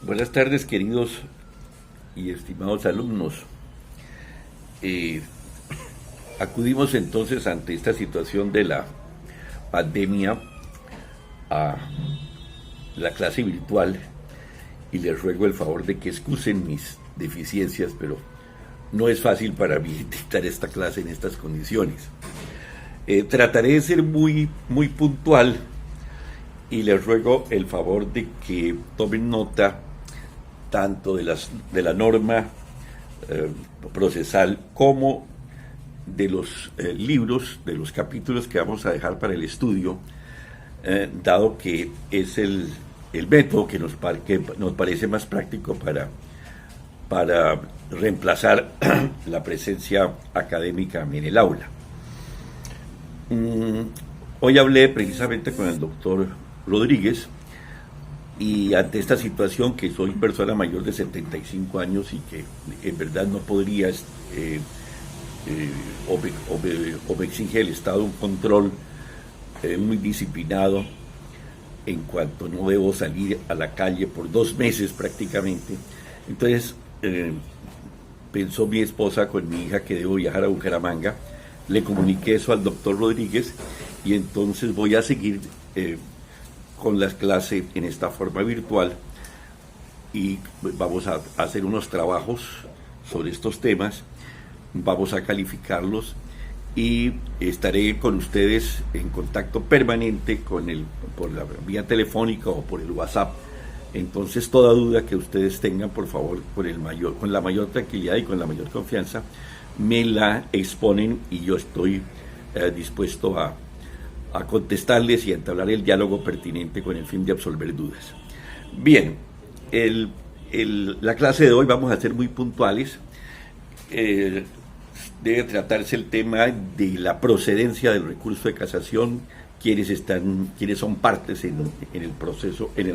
Buenas tardes, queridos y estimados alumnos. Acudimos entonces ante esta situación de la pandemia a la clase virtual y les ruego el favor de que excusen mis deficiencias, pero no es fácil para mí dictar esta clase en estas condiciones. Trataré de ser muy puntual y les ruego el favor de que tomen nota tanto de la norma procesal como de los libros, de los capítulos que vamos a dejar para el estudio, dado que es el método que nos parece más práctico para reemplazar la presencia académica en el aula. Hoy hablé precisamente con el doctor Rodríguez y ante esta situación, que soy persona mayor de 75 años y que en verdad no podría o me exige el Estado un control muy disciplinado en cuanto no debo salir a la calle por 2 meses prácticamente. Entonces pensó mi esposa con mi hija que debo viajar a Bucaramanga. Le comuniqué eso al doctor Rodríguez y entonces voy a seguir con las clases en esta forma virtual y vamos a hacer unos trabajos sobre estos temas, vamos a calificarlos y estaré con ustedes en contacto permanente por la vía telefónica o por el WhatsApp. Entonces, toda duda que ustedes tengan, por favor, con la mayor tranquilidad y con la mayor confianza, me la exponen y yo estoy dispuesto a contestarles y a entablar el diálogo pertinente con el fin de absolver dudas. Bien, la clase de hoy vamos a ser muy puntuales. Debe tratarse el tema de la procedencia del recurso de casación, quienes son partes en el proceso, en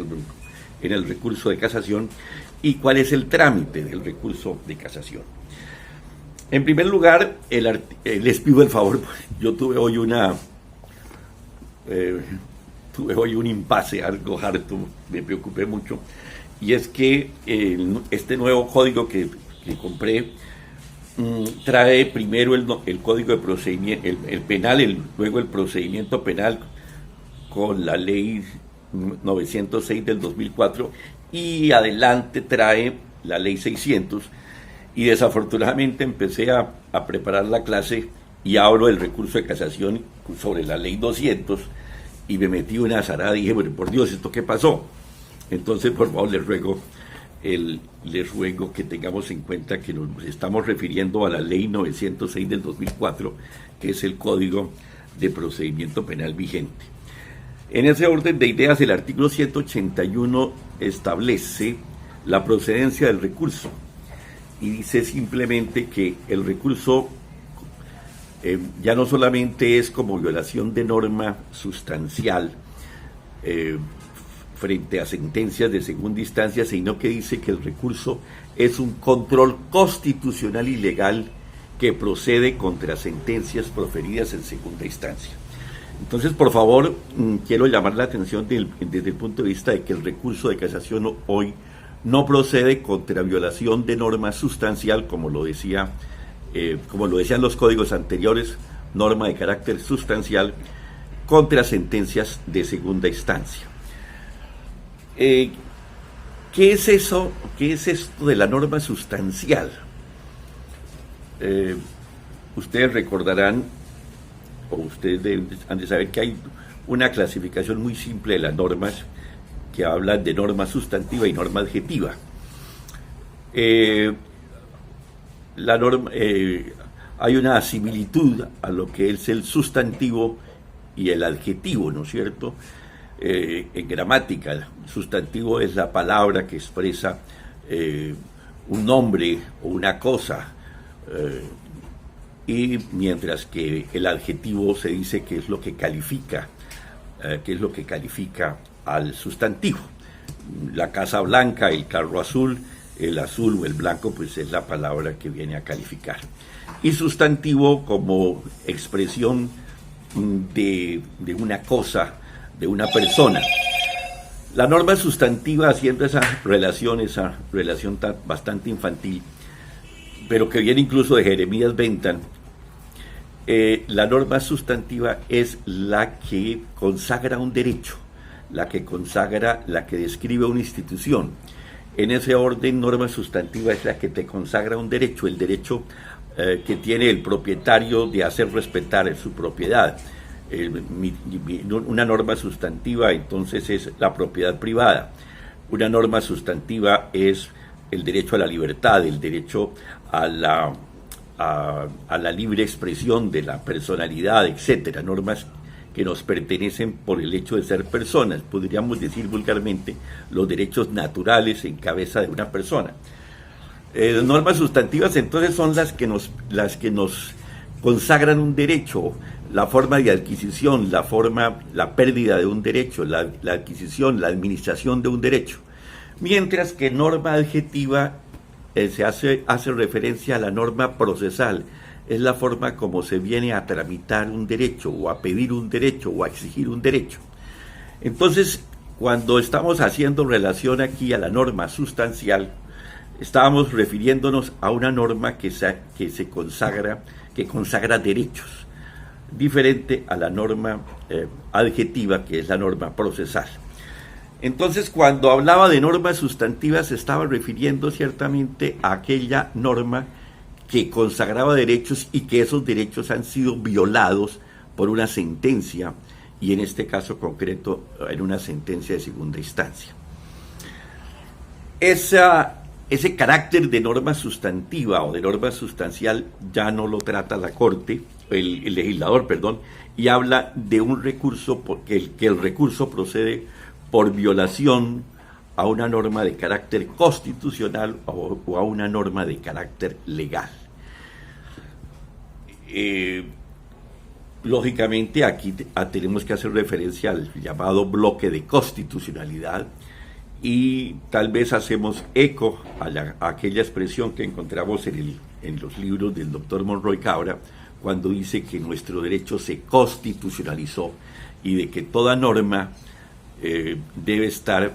el recurso de casación, y cuál es el trámite del recurso de casación. En primer lugar, les pido el favor, yo tuve hoy un impasse algo harto, me preocupé mucho, y es que este nuevo código que compré trae primero el código de procedimiento, el penal, luego el procedimiento penal con la ley 906 del 2004 y adelante trae la ley 600, y desafortunadamente empecé a preparar la clase y abro el recurso de casación sobre la ley 200 y me metí una azarada y dije, bueno, por Dios, ¿esto qué pasó? Entonces, por favor, les ruego que tengamos en cuenta que nos estamos refiriendo a la ley 906 del 2004, que es el Código de Procedimiento Penal vigente. En ese orden de ideas, el artículo 181 establece la procedencia del recurso y dice simplemente que el recurso ya no solamente es como violación de norma sustancial frente a sentencias de segunda instancia, sino que dice que el recurso es un control constitucional y legal que procede contra sentencias proferidas en segunda instancia. Entonces, por favor, quiero llamar la atención desde el punto de vista de que el recurso de casación hoy no procede contra violación de norma sustancial, como lo decían los códigos anteriores, norma de carácter sustancial, contra sentencias de segunda instancia. ¿Qué es eso? ¿Qué es esto de la norma sustancial? Ustedes recordarán, o ustedes han de saber que hay una clasificación muy simple de las normas que hablan de norma sustantiva y norma adjetiva. Hay una similitud a lo que es el sustantivo y el adjetivo, ¿no es cierto? En gramática, el sustantivo es la palabra que expresa un nombre o una cosa, y mientras que el adjetivo se dice que es lo que califica, al sustantivo. La casa blanca, el carro azul, el azul o el blanco, pues es la palabra que viene a calificar. Y sustantivo como expresión de una cosa, de una persona. La norma sustantiva, haciendo esa relación bastante infantil, pero que viene incluso de Jeremías Bentham, la norma sustantiva es la que consagra un derecho, la que describe una institución. En ese orden, norma sustantiva es la que te consagra un derecho, el derecho que tiene el propietario de hacer respetar su propiedad. Una norma sustantiva entonces es la propiedad privada. Una norma sustantiva es el derecho a la libertad, el derecho a la libre expresión de la personalidad, etcétera. Normas que nos pertenecen por el hecho de ser personas, podríamos decir vulgarmente, los derechos naturales en cabeza de una persona. Normas sustantivas entonces son las que nos consagran un derecho, la forma de adquisición, la pérdida de un derecho, la adquisición, la administración de un derecho. Mientras que norma adjetiva se hace referencia a la norma procesal, es la forma como se viene a tramitar un derecho, o a pedir un derecho, o a exigir un derecho. Entonces, cuando estamos haciendo relación aquí a la norma sustancial, estábamos refiriéndonos a una norma que consagra derechos, diferente a la norma adjetiva, que es la norma procesal. Entonces, cuando hablaba de normas sustantivas, se estaba refiriendo ciertamente a aquella norma que consagraba derechos y que esos derechos han sido violados por una sentencia, y en este caso concreto, en una sentencia de segunda instancia. Ese carácter de norma sustantiva o de norma sustancial ya no lo trata la Corte, el legislador, y habla de un recurso, que el recurso procede por violación a una norma de carácter constitucional o a una norma de carácter legal. Lógicamente aquí tenemos que hacer referencia al llamado bloque de constitucionalidad, y tal vez hacemos eco a aquella expresión que encontramos en los libros del doctor Monroy Cabra, cuando dice que nuestro derecho se constitucionalizó y de que toda norma debe estar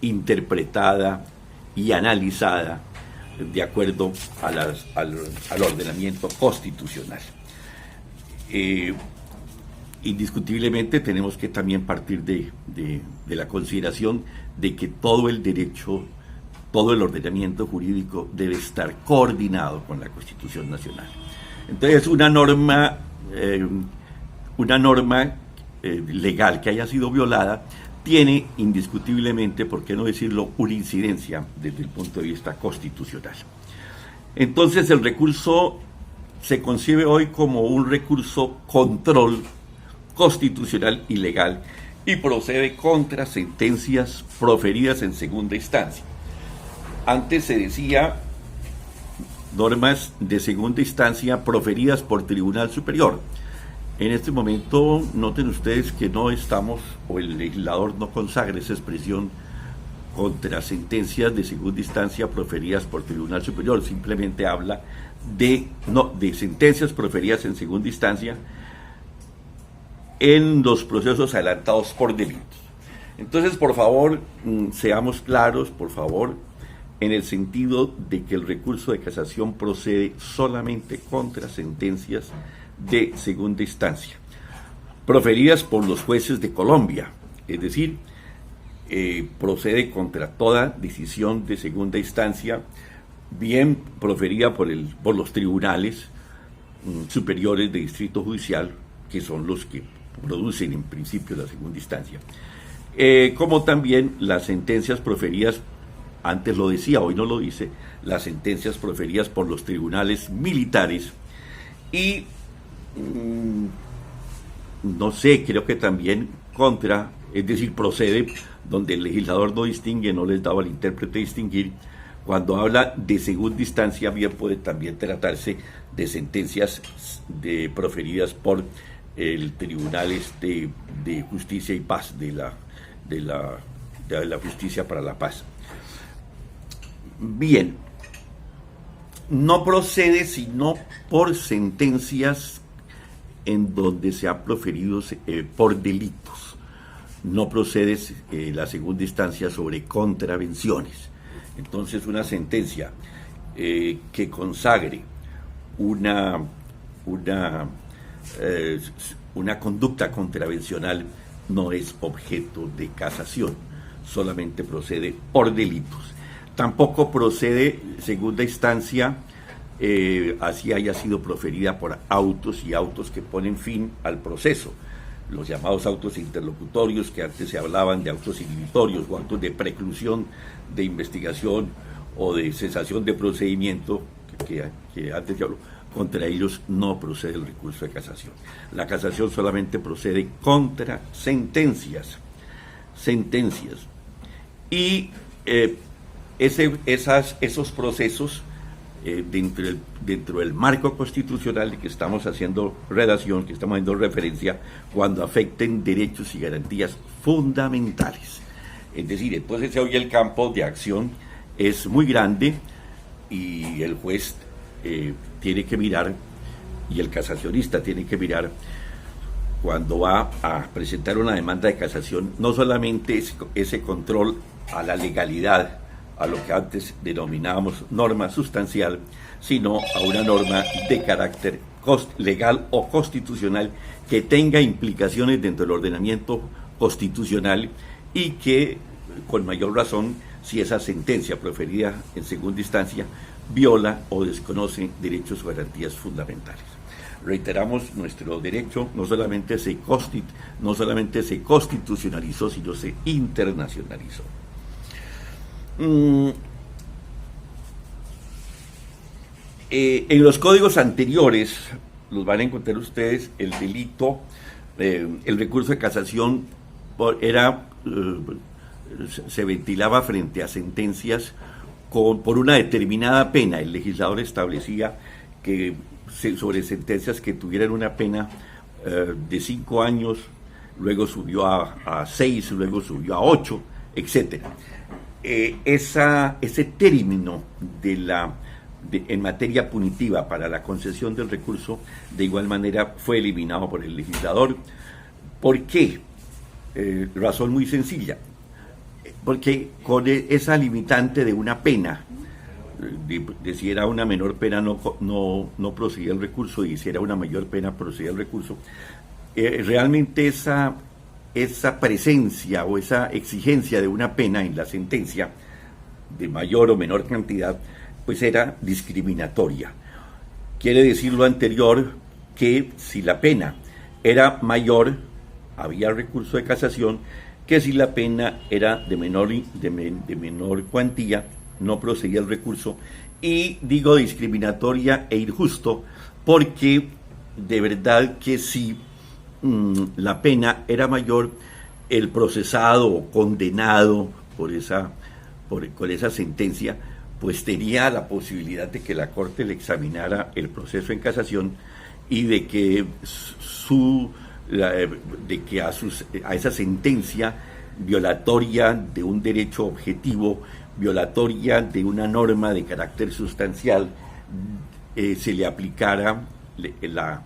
interpretada y analizada de acuerdo al ordenamiento constitucional. Indiscutiblemente tenemos que también partir de la consideración de que todo el derecho, todo el ordenamiento jurídico debe estar coordinado con la Constitución Nacional. Entonces, una norma legal que haya sido violada tiene indiscutiblemente, por qué no decirlo, una incidencia desde el punto de vista constitucional. Entonces, el recurso se concibe hoy como un recurso control constitucional y legal, y procede contra sentencias proferidas en segunda instancia. Antes se decía normas de segunda instancia proferidas por Tribunal Superior. En este momento, noten ustedes que no estamos, o el legislador no consagra esa expresión contra sentencias de segunda instancia proferidas por Tribunal Superior, simplemente habla de sentencias proferidas en segunda instancia en los procesos adelantados por delitos. Entonces, por favor, seamos claros, por favor, en el sentido de que el recurso de casación procede solamente contra sentencias de segunda instancia, proferidas por los jueces de Colombia, es decir, procede contra toda decisión de segunda instancia, bien proferida por los tribunales superiores de distrito judicial, que son los que producen en principio la segunda instancia, como también las sentencias proferidas, antes lo decía, hoy no lo dice, las sentencias proferidas por los tribunales militares y no sé, creo que también contra, es decir, procede donde el legislador no distingue, no les daba al intérprete distinguir. Cuando habla de segunda instancia, bien puede también tratarse de sentencias proferidas por el Tribunal de Justicia y Paz, de la Justicia para la Paz. Bien, no procede sino por sentencias en donde se ha proferido por delitos. no procede la segunda instancia sobre contravenciones. Entonces, una sentencia que consagre una conducta contravencional no es objeto de casación, solamente procede por delitos. Tampoco procede segunda instancia, así haya sido proferida por autos y autos que ponen fin al proceso, los llamados autos interlocutorios, que antes se hablaban de autos inhibitorios o autos de preclusión de investigación o de cesación de procedimiento, que antes ya habló. Contra ellos no procede el recurso de casación. La casación solamente procede contra sentencias. Y esos procesos, dentro del marco constitucional de que estamos haciendo redacción, que estamos haciendo referencia, cuando afecten derechos y garantías fundamentales. Es decir, entonces hoy el campo de acción es muy grande y el juez tiene que mirar, y el casacionista tiene que mirar, cuando va a presentar una demanda de casación, no solamente ese control a la legalidad, a lo que antes denominábamos norma sustancial, sino a una norma de carácter legal o constitucional que tenga implicaciones dentro del ordenamiento constitucional y que, con mayor razón, si esa sentencia proferida en segunda instancia viola o desconoce derechos o garantías fundamentales. Reiteramos, nuestro derecho no solamente se constitucionalizó, sino se internacionalizó. En los códigos anteriores los van a encontrar ustedes el delito, el recurso de casación se ventilaba frente a sentencias por una determinada pena. El legislador establecía que sobre sentencias que tuvieran una pena de 5 años, luego subió a 6, luego subió a 8, etc. Ese término en materia punitiva para la concesión del recurso, de igual manera, fue eliminado por el legislador. ¿Por qué? Razón muy sencilla. Porque con esa limitante de una pena, de si era una menor pena no procedía el recurso, y si era una mayor pena procedía el recurso, realmente esa presencia o esa exigencia de una pena en la sentencia, de mayor o menor cantidad, pues era discriminatoria. Quiere decir lo anterior, que si la pena era mayor, había recurso de casación, que si la pena era de menor cuantía, no procedía el recurso. Y digo discriminatoria e injusto porque de verdad que si la pena era mayor, el procesado o condenado con esa sentencia, pues tenía la posibilidad de que la Corte le examinara el proceso en casación y de que a esa sentencia violatoria de un derecho objetivo, violatoria de una norma de carácter sustancial, se le aplicara la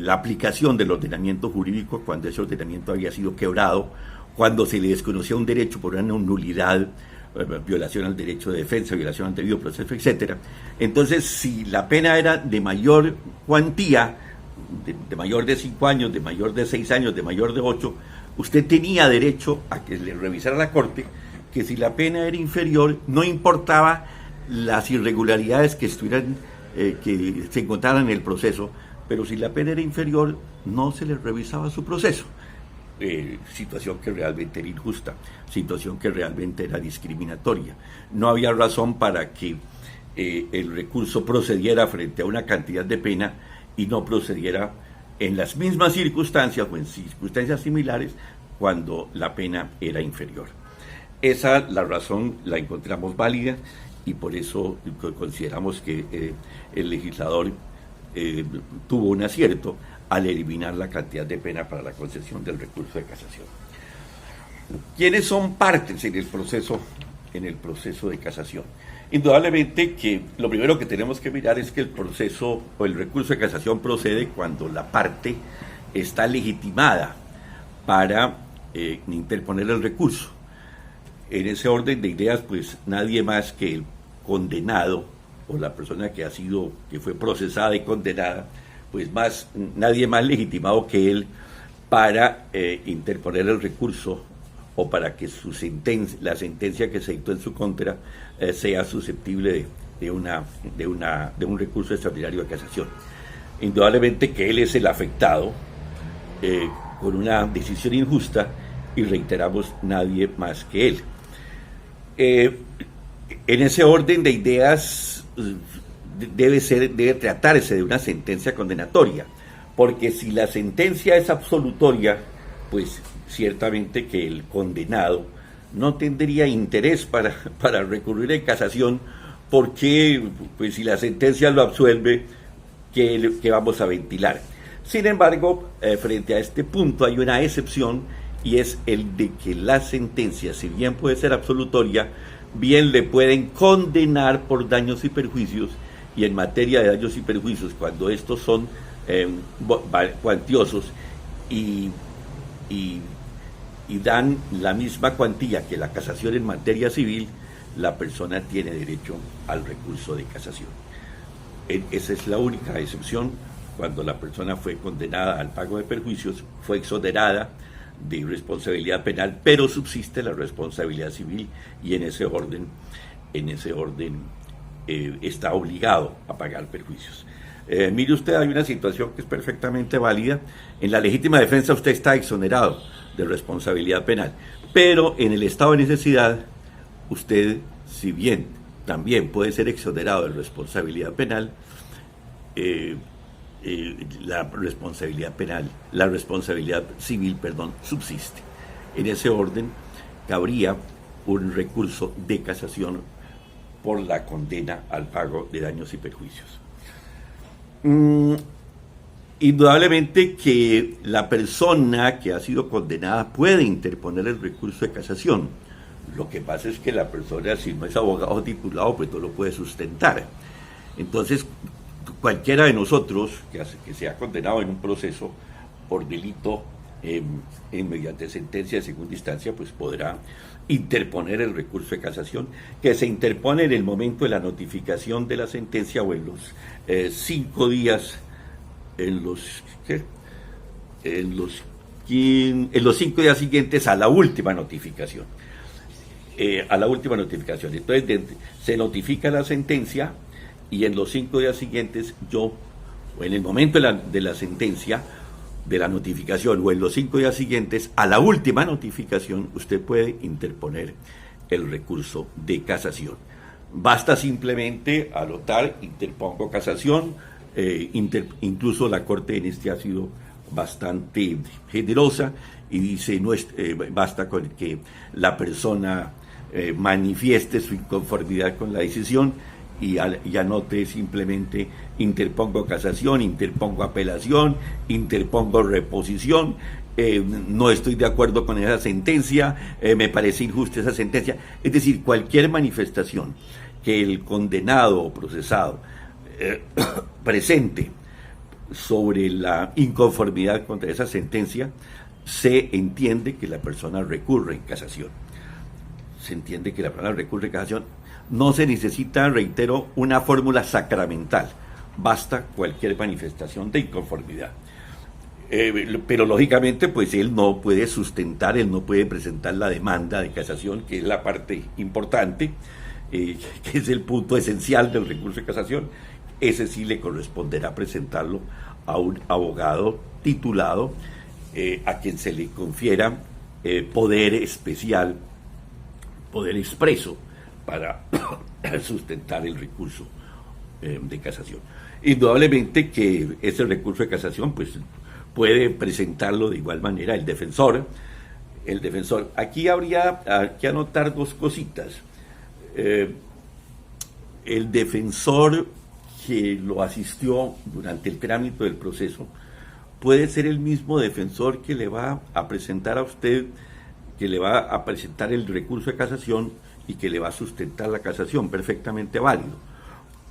aplicación del ordenamiento jurídico cuando ese ordenamiento había sido quebrado, cuando se le desconocía un derecho por una nulidad, violación al derecho de defensa, violación al debido proceso, etc. Entonces, si la pena era de mayor cuantía, de mayor de 5 años, de mayor de 6 años, de mayor de 8, usted tenía derecho a que le revisara la Corte que si la pena era inferior, no importaba las irregularidades que se encontraran en el proceso, pero si la pena era inferior, no se le revisaba su proceso. Situación que realmente era injusta, situación que realmente era discriminatoria. No había razón para que el recurso procediera frente a una cantidad de pena y no procediera en las mismas circunstancias o en circunstancias similares cuando la pena era inferior. La razón la encontramos válida y por eso consideramos que el legislador tuvo un acierto al eliminar la cantidad de pena para la concesión del recurso de casación. ¿Quiénes son partes en el proceso de casación? Indudablemente que lo primero que tenemos que mirar es que el proceso o el recurso de casación procede cuando la parte está legitimada para interponer el recurso. En ese orden de ideas, pues nadie más que el condenado o la persona que fue procesada y condenada, pues nadie más legitimado que él para interponer el recurso o para que la sentencia que se dictó en su contra sea susceptible de un recurso extraordinario de casación. Indudablemente que él es el afectado con una decisión injusta y reiteramos, nadie más que él. En ese orden de ideas debe tratarse de una sentencia condenatoria, porque si la sentencia es absolutoria, pues ciertamente que el condenado no tendría interés para recurrir en casación, porque pues si la sentencia lo absuelve, ¿qué vamos a ventilar? Sin embargo, frente a este punto hay una excepción, y es el de que la sentencia, si bien puede ser absolutoria, bien le pueden condenar por daños y perjuicios, y en materia de daños y perjuicios, cuando estos son cuantiosos y dan la misma cuantía que la casación en materia civil, la persona tiene derecho al recurso de casación. Esa es la única excepción. Cuando la persona fue condenada al pago de perjuicios, fue exonerada de responsabilidad penal, pero subsiste la responsabilidad civil, y en ese orden está obligado a pagar perjuicios. Mire usted, hay una situación que es perfectamente válida. En la legítima defensa usted está exonerado de responsabilidad penal, pero en el estado de necesidad usted, si bien también puede ser exonerado de responsabilidad penal, la responsabilidad civil, subsiste. En ese orden cabría un recurso de casación por la condena al pago de daños y perjuicios. Indudablemente que la persona que ha sido condenada puede interponer el recurso de casación. Lo que pasa es que la persona, si no es abogado titulado, pues no lo puede sustentar. Entonces, cualquiera de nosotros que sea condenado en un proceso por delito mediante sentencia de segunda instancia, pues podrá interponer el recurso de casación, que se interpone en el momento de la notificación de la sentencia o en los 5 días, en los 5 días siguientes a la última notificación. Entonces se notifica la sentencia, y en los 5 días siguientes o en el momento de la sentencia, de la notificación, o en los 5 días siguientes a la última notificación, usted puede interponer el recurso de casación. Basta simplemente anotar, interpongo casación. Incluso la Corte en este ha sido bastante generosa y dice, basta con que la persona manifieste su inconformidad con la decisión y anote simplemente: interpongo casación, interpongo apelación, interpongo reposición, no estoy de acuerdo con esa sentencia, me parece injusta esa sentencia. Es decir, cualquier manifestación que el condenado o procesado presente sobre la inconformidad contra esa sentencia, se entiende que la persona recurre en casación. No se necesita, reitero, una fórmula sacramental. Basta cualquier manifestación de inconformidad. Pero lógicamente, pues él no puede presentar la demanda de casación, que es la parte importante, que es el punto esencial del recurso de casación. Ese sí le corresponderá presentarlo a un abogado titulado, a quien se le confiera poder especial, poder expreso, para sustentar el recurso de casación. Indudablemente que ese recurso de casación, pues, puede presentarlo de igual manera el defensor. Aquí habría que anotar 2 cositas. El defensor que lo asistió durante el trámite del proceso puede ser el mismo defensor que le va a presentar a usted, que le va a presentar el recurso de casación y que le va a sustentar la casación, perfectamente válido.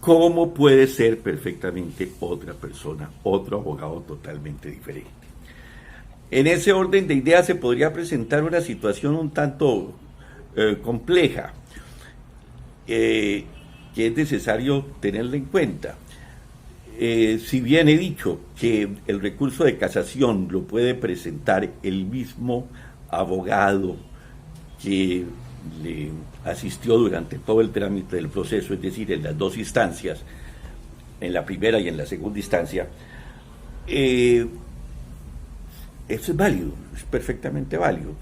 ¿Cómo puede ser perfectamente otra persona, otro abogado totalmente diferente? En ese orden de ideas se podría presentar una situación un tanto compleja, que es necesario tenerla en cuenta. Si bien he dicho que el recurso de casación lo puede presentar el mismo abogado que le asistió durante todo el trámite del proceso, es decir, en las dos instancias, en la primera y en la segunda instancia, eso es válido, es perfectamente válido.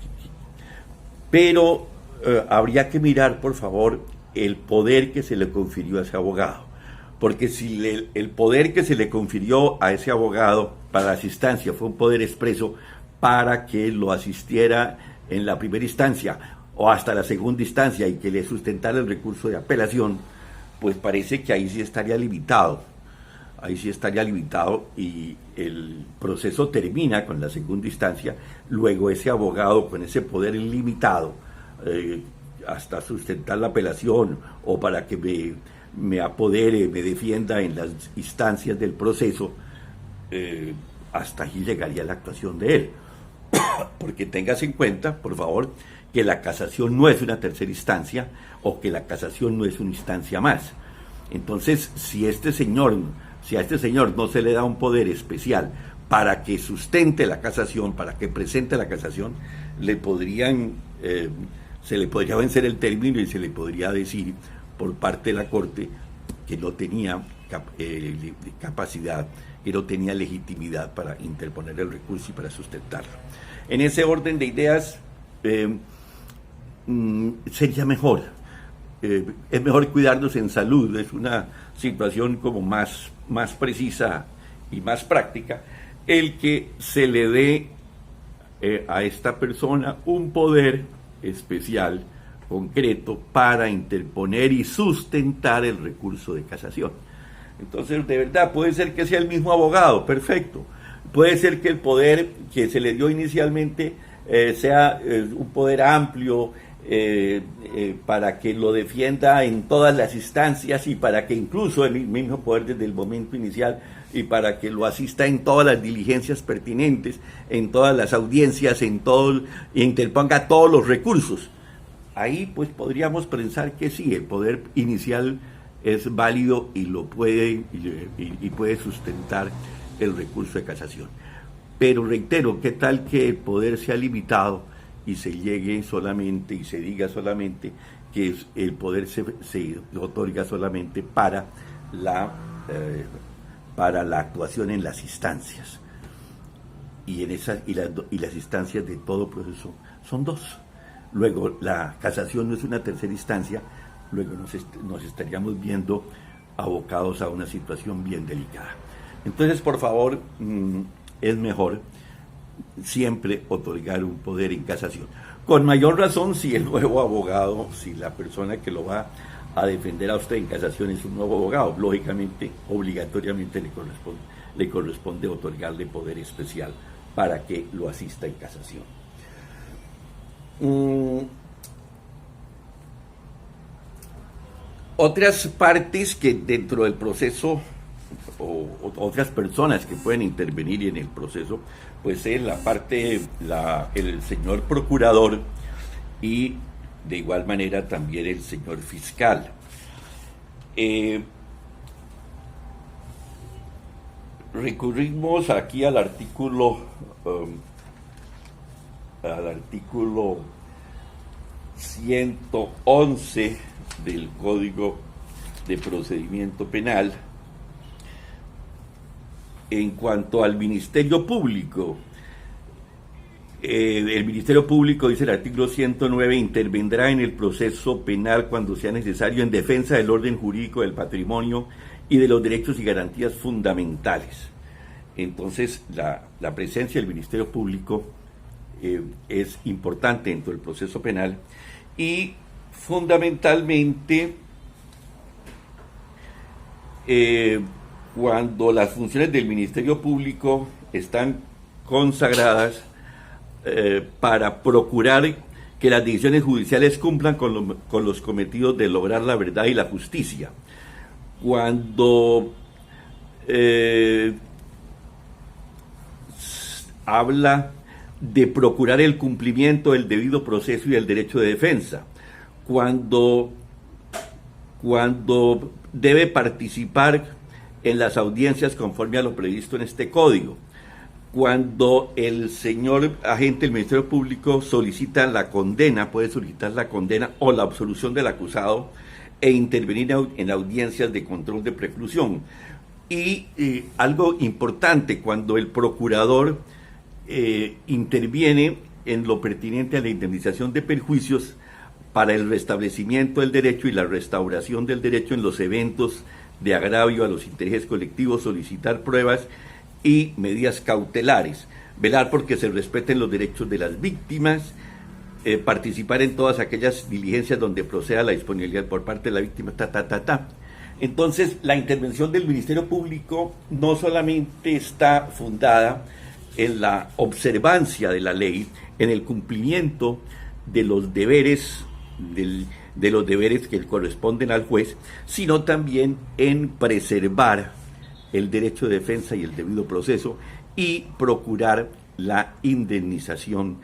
Pero habría que mirar, por favor, el poder que se le confirió a ese abogado. Porque si el poder que se le confirió a ese abogado para las instancias fue un poder expreso para que lo asistiera en la primera instancia o hasta la segunda instancia y que le sustentara el recurso de apelación, pues parece que ahí sí estaría limitado. Ahí sí estaría limitado y el proceso termina con la segunda instancia, luego ese abogado con ese poder ilimitado, hasta sustentar la apelación o para que me apodere, me defienda en las instancias del proceso, hasta allí llegaría la actuación de él. Porque tengas en cuenta, por favor, que la casación no es una tercera instancia o que la casación no es una instancia más. Entonces, si a este señor no se le da un poder especial para que sustente la casación, para que presente la casación, se le podría vencer el término y se le podría decir por parte de la Corte que no tenía capacidad, que no tenía legitimidad para interponer el recurso y para sustentarlo. En ese orden de ideas, sería mejor. Es mejor cuidarnos en salud, es una situación como más precisa y más práctica, el que se le dé a esta persona un poder especial, concreto, para interponer y sustentar el recurso de casación. Entonces, de verdad, puede ser que sea el mismo abogado, perfecto. Puede ser que el poder que se le dio inicialmente sea un poder amplio, para que lo defienda en todas las instancias y para que incluso el mismo poder desde el momento inicial y para que lo asista en todas las diligencias pertinentes, en todas las audiencias, e interponga todos los recursos. Ahí pues podríamos pensar que sí, el poder inicial es válido y lo puede y puede sustentar el recurso de casación. Pero reitero, ¿qué tal que el poder sea limitado y se llegue solamente y se diga solamente que el poder se otorga solamente para la actuación en las instancias? Y las instancias de todo proceso son dos. Luego la casación no es una tercera instancia, luego nos estaríamos viendo abocados a una situación bien delicada. Entonces, por favor, es mejor siempre otorgar un poder en casación. Con mayor razón si el nuevo abogado, si la persona que lo va a defender a usted en casación es un nuevo abogado, lógicamente, obligatoriamente le corresponde otorgarle poder especial para que lo asista en casación. Otras partes que dentro del proceso o otras personas que pueden intervenir en el proceso, pues es la parte, el señor procurador y de igual manera también el señor fiscal. Recurrimos aquí al artículo 111 del Código de Procedimiento Penal. En cuanto al Ministerio Público, el Ministerio Público, dice el artículo 109, intervendrá en el proceso penal cuando sea necesario en defensa del orden jurídico, del patrimonio y de los derechos y garantías fundamentales. Entonces, la presencia del Ministerio Público es importante dentro del proceso penal y fundamentalmente cuando las funciones del Ministerio Público están consagradas para procurar que las decisiones judiciales cumplan con los cometidos de lograr la verdad y la justicia. Cuando habla de procurar el cumplimiento del debido proceso y del derecho de defensa, cuando debe participar en las audiencias conforme a lo previsto en este código, cuando el señor agente del Ministerio Público solicita la condena, puede solicitar la condena o la absolución del acusado e intervenir en audiencias de control de preclusión. Y algo importante, cuando el procurador interviene en lo pertinente a la indemnización de perjuicios para el restablecimiento del derecho y la restauración del derecho en los eventos de agravio a los intereses colectivos, solicitar pruebas y medidas cautelares, velar porque se respeten los derechos de las víctimas, participar en todas aquellas diligencias donde proceda la disponibilidad por parte de la víctima, Entonces, la intervención del Ministerio Público no solamente está fundada en la observancia de la ley, en el cumplimiento de los deberes que corresponden al juez, sino también en preservar el derecho de defensa y el debido proceso y procurar la indemnización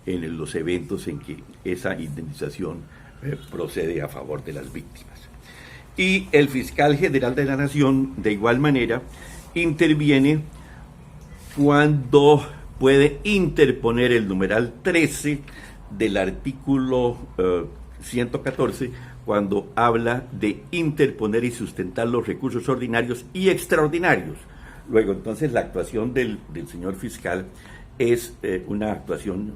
en los eventos en que esa indemnización procede a favor de las víctimas. Y el fiscal general de la Nación, de igual manera, interviene cuando puede interponer el numeral 13 del artículo 114, cuando habla de interponer y sustentar los recursos ordinarios y extraordinarios. Luego, entonces, la actuación del señor fiscal es una actuación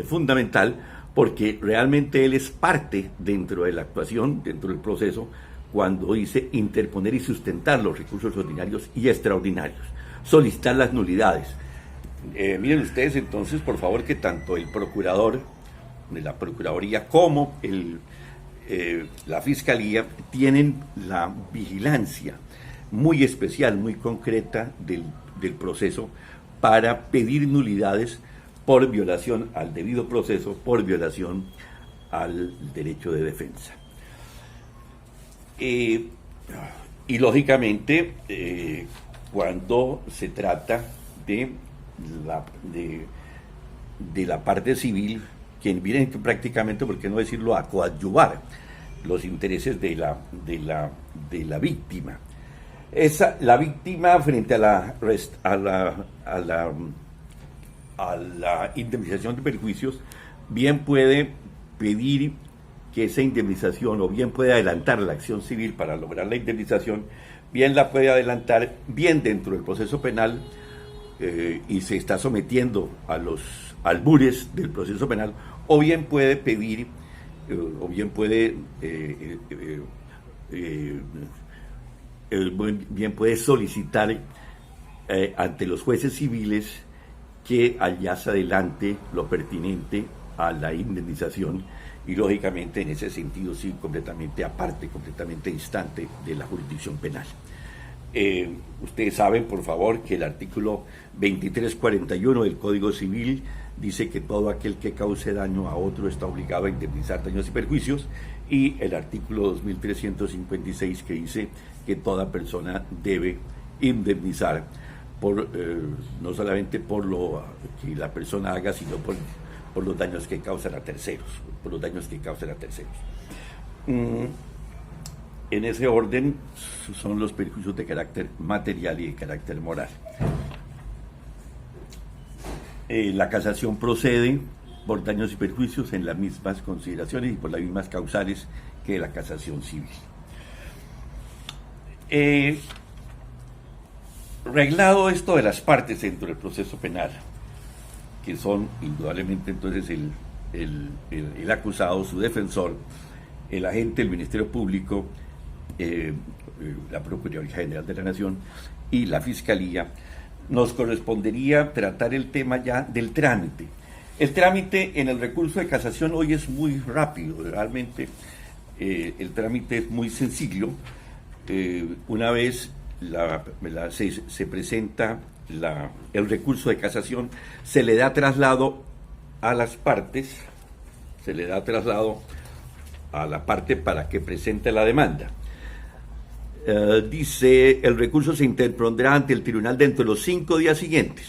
fundamental, porque realmente él es parte dentro de la actuación, dentro del proceso, cuando dice interponer y sustentar los recursos ordinarios y extraordinarios, solicitar las nulidades. Miren ustedes entonces, por favor, que tanto el procurador de la Procuraduría como la Fiscalía tienen la vigilancia muy especial, muy concreta del proceso para pedir nulidades por violación al debido proceso, por violación al derecho de defensa. Y lógicamente, cuando se trata de la parte civil, que vienen prácticamente, por qué no decirlo, a coadyuvar los intereses de la víctima. La víctima, frente a la indemnización de perjuicios, bien puede pedir que esa indemnización, o bien puede adelantar la acción civil para lograr la indemnización, bien la puede adelantar bien dentro del proceso penal, y se está sometiendo a los albures del proceso penal, o bien puede pedir, o bien puede solicitar ante los jueces civiles que allá se adelante lo pertinente a la indemnización, y lógicamente en ese sentido sí, completamente aparte, completamente distante de la jurisdicción penal. Ustedes saben, por favor, que el artículo 2341 del Código Civil dice que todo aquel que cause daño a otro está obligado a indemnizar daños y perjuicios, y el artículo 2356 que dice que toda persona debe indemnizar no solamente por lo que la persona haga, sino por los daños que causan a terceros, En ese orden son los perjuicios de carácter material y de carácter moral. La casación procede por daños y perjuicios en las mismas consideraciones y por las mismas causales que la casación civil. Reglado esto de las partes dentro del proceso penal, que son indudablemente entonces el acusado, su defensor, el agente del Ministerio Público, la Procuraduría General de la Nación y la Fiscalía, nos correspondería tratar el tema ya del trámite. El trámite en el recurso de casación hoy es muy rápido, realmente el trámite es muy sencillo. Una vez se presenta el recurso de casación, se le da traslado a las partes, a la parte para que presente la demanda. Dice, el recurso se interpondrá ante el tribunal dentro de los 5 días siguientes.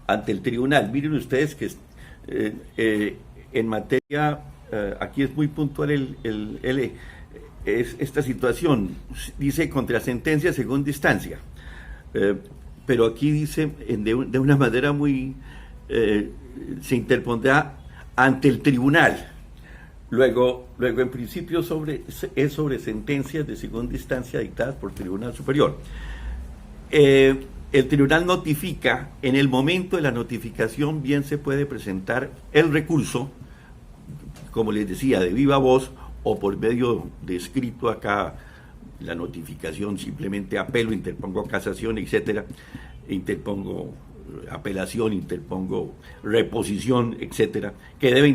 Ante el tribunal, miren ustedes que en materia, aquí es muy puntual esta situación. Dice contra sentencia segunda instancia, pero aquí dice de una manera muy... se interpondrá ante el tribunal. Luego en principio es sobre sentencias de segunda instancia dictadas por Tribunal Superior. El tribunal notifica, en el momento de la notificación bien se puede presentar el recurso, como les decía, de viva voz o por medio de escrito. Acá la notificación simplemente apelo, interpongo casación, etcétera, interpongo apelación, interpongo reposición, etcétera, que debe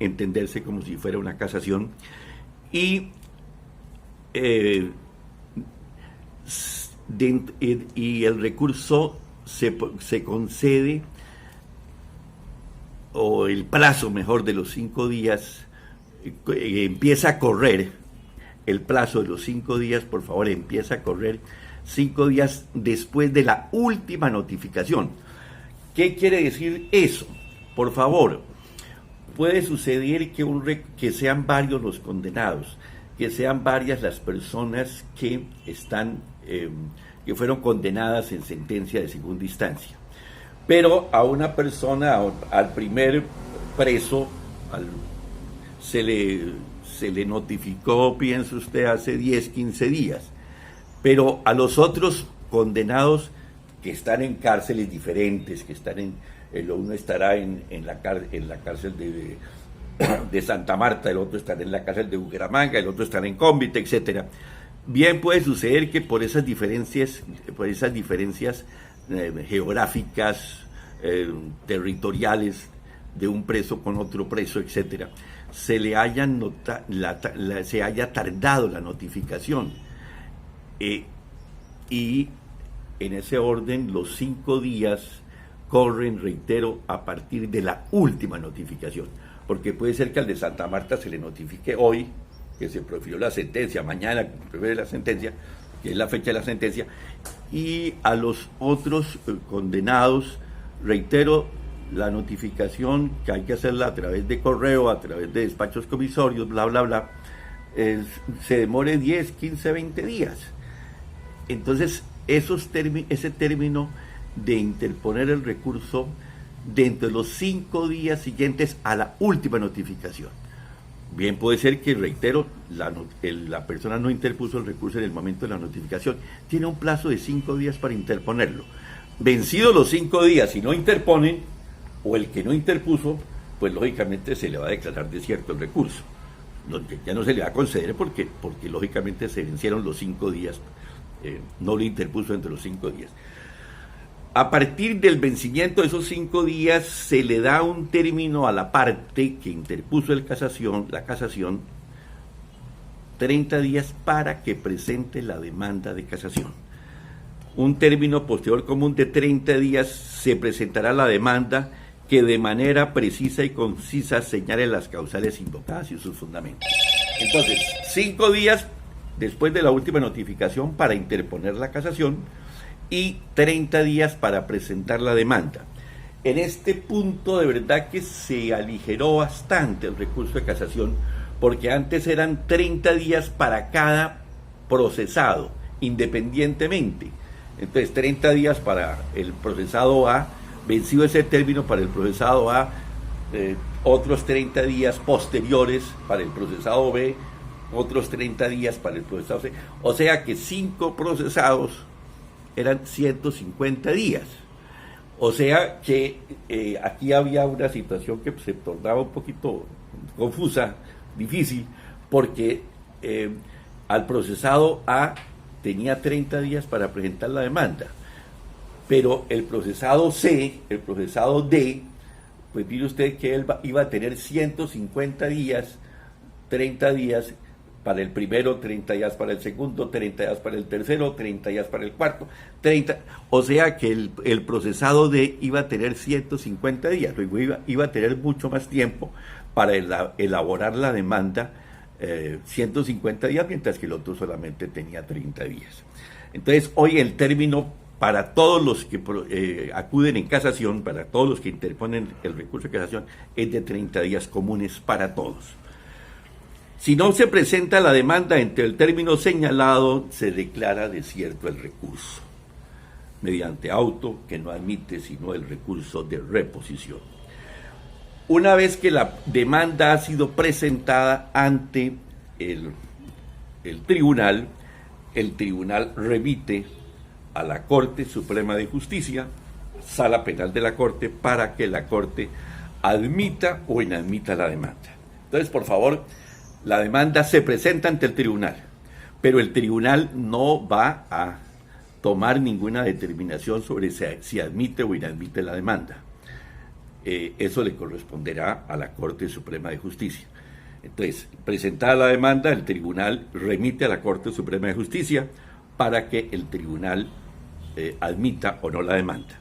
entenderse como si fuera una casación. Y el recurso se concede, o el plazo mejor de los 5 días empieza a correr. El plazo de los 5 días, por favor, empieza a correr 5 días después de la última notificación. ¿Qué quiere decir eso? Por favor, puede suceder que sean varios los condenados, que sean varias las personas que que fueron condenadas en sentencia de segunda instancia. Pero a una persona, al primer preso, se le notificó, piense usted, hace 10, 15 días. Pero a los otros condenados que están en cárceles diferentes, que están uno estará en la cárcel de Santa Marta, el otro estará en la cárcel de Bucaramanga, el otro estará en Cómbita, etcétera. Bien puede suceder que por esas diferencias geográficas, territoriales, de un preso con otro preso, etcétera, se haya tardado la notificación. Y en ese orden los 5 días corren, reitero, a partir de la última notificación, porque puede ser que al de Santa Marta se le notifique hoy, que se profirió la sentencia, mañana que se profirió la sentencia, que es la fecha de la sentencia, y a los otros condenados, reitero, la notificación, que hay que hacerla a través de correo, a través de despachos comisorios, bla, bla, bla, se demore 10, 15, 20 días. Entonces, ese término de interponer el recurso dentro de los 5 días siguientes a la última notificación. Bien puede ser que, reitero, la persona no interpuso el recurso en el momento de la notificación. Tiene un plazo de 5 días para interponerlo. Vencidos los 5 días, si no interponen, o el que no interpuso, pues lógicamente se le va a declarar desierto el recurso. Ya no se le va a conceder porque lógicamente se vencieron los 5 días. No lo interpuso entre los 5 días. A partir del vencimiento de esos 5 días se le da un término a la parte que interpuso la casación, 30 días para que presente la demanda de casación. Un término posterior común de 30 días se presentará la demanda, que de manera precisa y concisa señale las causales invocadas y sus fundamentos. Entonces, 5 días después de la última notificación para interponer la casación y 30 días para presentar la demanda. En este punto de verdad que se aligeró bastante el recurso de casación, porque antes eran 30 días para cada procesado, independientemente. Entonces 30 días para el procesado A, vencido ese término para el procesado A, otros 30 días posteriores para el procesado B, otros 30 días para el procesado C. O sea que 5 procesados eran 150 días. O sea que aquí había una situación que se tornaba un poquito confusa, difícil, porque al procesado A tenía 30 días para presentar la demanda, pero el procesado C, el procesado D, pues mire usted que él iba a tener 150 días, 30 días para el primero, 30 días para el segundo, 30 días para el tercero, 30 días para el cuarto, 30, o sea que el procesado D iba a tener 150 días, luego iba a tener mucho más tiempo para elaborar la demanda, 150 días, mientras que el otro solamente tenía 30 días. Entonces, hoy el término para todos los que acuden en casación, para todos los que interponen el recurso de casación, es de 30 días comunes para todos. Si no se presenta la demanda entre el término señalado, se declara desierto el recurso, mediante auto que no admite sino el recurso de reposición. Una vez que la demanda ha sido presentada ante el tribunal remite a la Corte Suprema de Justicia, Sala Penal de la Corte, para que la Corte admita o inadmita la demanda. Entonces, por favor, la demanda se presenta ante el tribunal, pero el tribunal no va a tomar ninguna determinación sobre si admite o inadmite la demanda. Eso le corresponderá a la Corte Suprema de Justicia. Entonces, presentada la demanda, el tribunal remite a la Corte Suprema de Justicia para que el tribunal admita o no la demanda.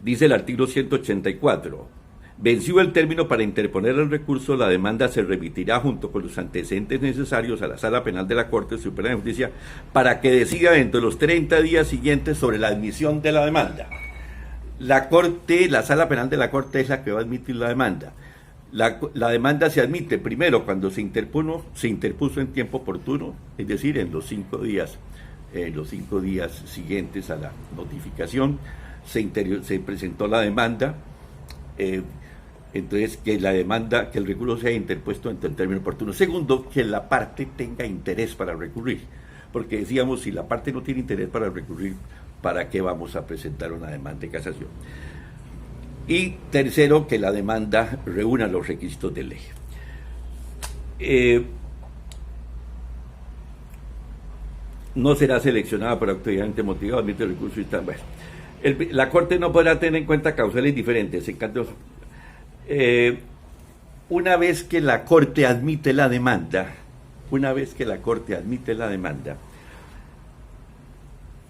Dice el artículo 184, vencido el término para interponer el recurso, la demanda se remitirá junto con los antecedentes necesarios a la Sala Penal de la Corte Suprema de Justicia para que decida dentro de los 30 días siguientes sobre la admisión de la demanda. La Sala Penal de la Corte es la que va a admitir la demanda. La demanda se admite primero cuando se interpuso en tiempo oportuno, es decir, en los 5 días siguientes a la notificación, se presentó la demanda, entonces que el recurso sea interpuesto en el término oportuno. Segundo, que la parte tenga interés para recurrir, porque decíamos, si la parte no tiene interés para recurrir, ¿para qué vamos a presentar una demanda de casación? Y tercero, que la demanda reúna los requisitos de ley. No será seleccionada por autoridad motivado, admite el recurso y tal. Bueno, la Corte no podrá tener en cuenta causales diferentes. Una vez que la Corte admite la demanda,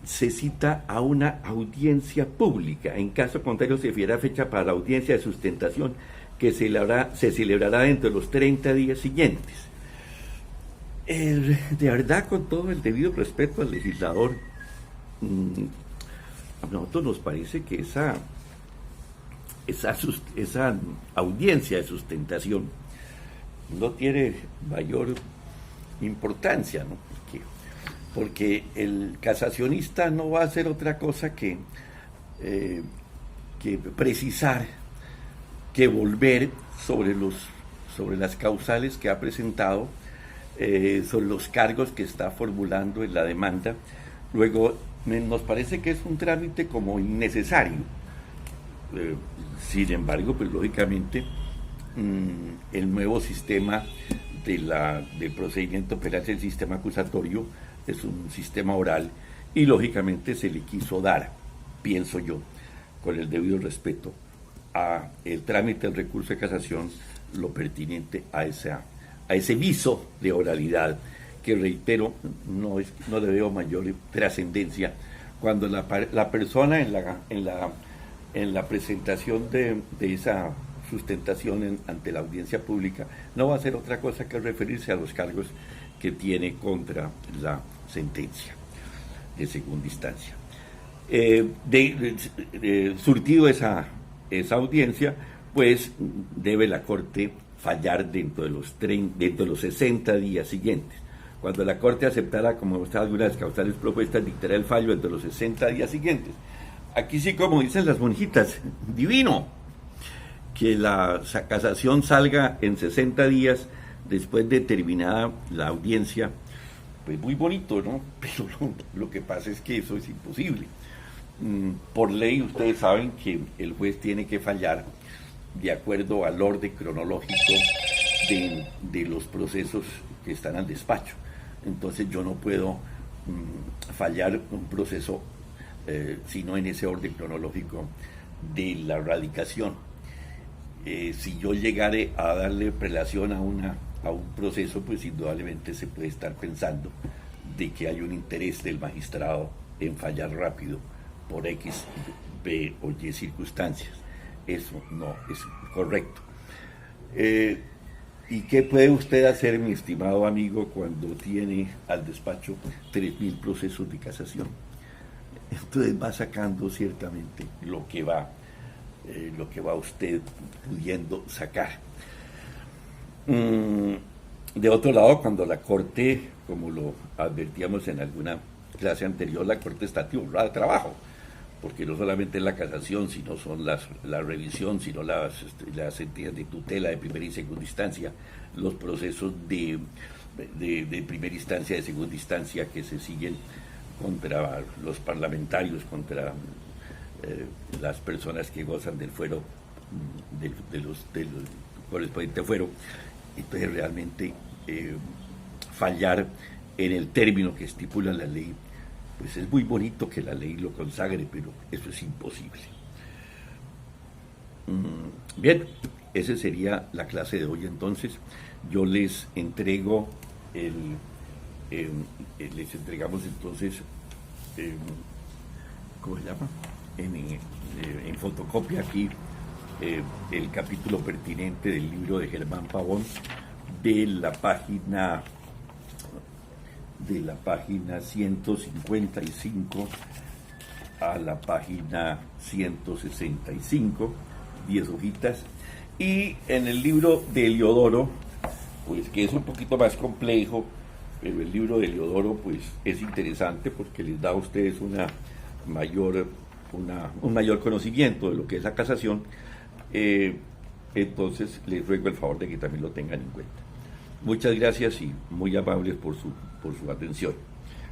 se cita a una audiencia pública. En caso contrario, se fijará fecha para la audiencia de sustentación que se celebrará dentro de los 30 días siguientes. De verdad, con todo el debido respeto al legislador, a nosotros nos parece que esa audiencia de sustentación no tiene mayor importancia, ¿no? Porque el casacionista no va a hacer otra cosa que precisar, que volver sobre las causales que ha presentado, sobre los cargos que está formulando en la demanda. Luego, nos parece que es un trámite como innecesario. Sin embargo, pues lógicamente, el nuevo sistema del procedimiento penal, el sistema acusatorio, es un sistema oral y lógicamente se le quiso dar, pienso yo, con el debido respeto a el trámite del recurso de casación, lo pertinente a ese viso de oralidad que, reitero, no le veo mayor trascendencia cuando la persona en la presentación de esa sustentación ante la audiencia pública no va a hacer otra cosa que referirse a los cargos que tiene contra la sentencia de segunda instancia. Surtido esa audiencia, pues debe la Corte fallar dentro de los 60 días siguientes. Cuando la Corte aceptará, como está algunas de las causales propuestas, dictará el fallo dentro de los 60 días siguientes. Aquí sí, como dicen las monjitas, divino, que la casación salga en 60 días después de terminada la audiencia, pues muy bonito, ¿no? Pero lo que pasa es que eso es imposible. Por ley, ustedes saben que el juez tiene que fallar de acuerdo al orden cronológico de los procesos que están al despacho. Entonces yo no puedo fallar un proceso sino en ese orden cronológico de la radicación. Si yo llegare a darle prelación a un proceso, pues indudablemente se puede estar pensando de que hay un interés del magistrado en fallar rápido por X, B o Y circunstancias. Eso no es correcto. ¿Y qué puede usted hacer, mi estimado amigo, cuando tiene al despacho 3.000 procesos de casación? Entonces va sacando ciertamente lo que va usted pudiendo sacar. De otro lado, cuando la Corte, como lo advertíamos en alguna clase anterior, la Corte está atiborrada de trabajo, porque no solamente es la casación, sino son la revisión, sino las sentencias de tutela de primera y segunda instancia, los procesos de primera instancia, de segunda instancia que se siguen contra los parlamentarios, contra las personas que gozan del fuero, del correspondiente fuero. Entonces realmente fallar en el término que estipula la ley, pues es muy bonito que la ley lo consagre, pero eso es imposible. Bien, esa sería la clase de hoy. Entonces yo les entrego les entregamos entonces ¿cómo se llama? En fotocopia aquí el capítulo pertinente del libro de Germán Pavón, de la página 155 a la página 165, 10 hojitas, y en el libro de Heliodoro, pues que es un poquito más complejo, pero el libro de Heliodoro pues es interesante porque les da a ustedes un mayor conocimiento de lo que es la casación. Entonces les ruego el favor de que también lo tengan en cuenta. Muchas gracias y muy amables por su atención.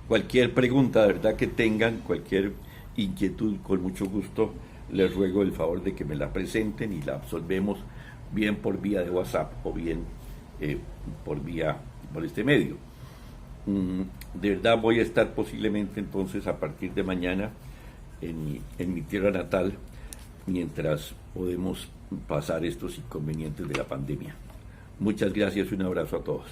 Cualquier pregunta, de verdad, que tengan, cualquier inquietud, con mucho gusto les ruego el favor de que me la presenten y la absolvemos bien por vía de WhatsApp o bien por este medio. De verdad voy a estar posiblemente entonces a partir de mañana en mi tierra natal, mientras podemos pasar estos inconvenientes de la pandemia. Muchas gracias y un abrazo a todos.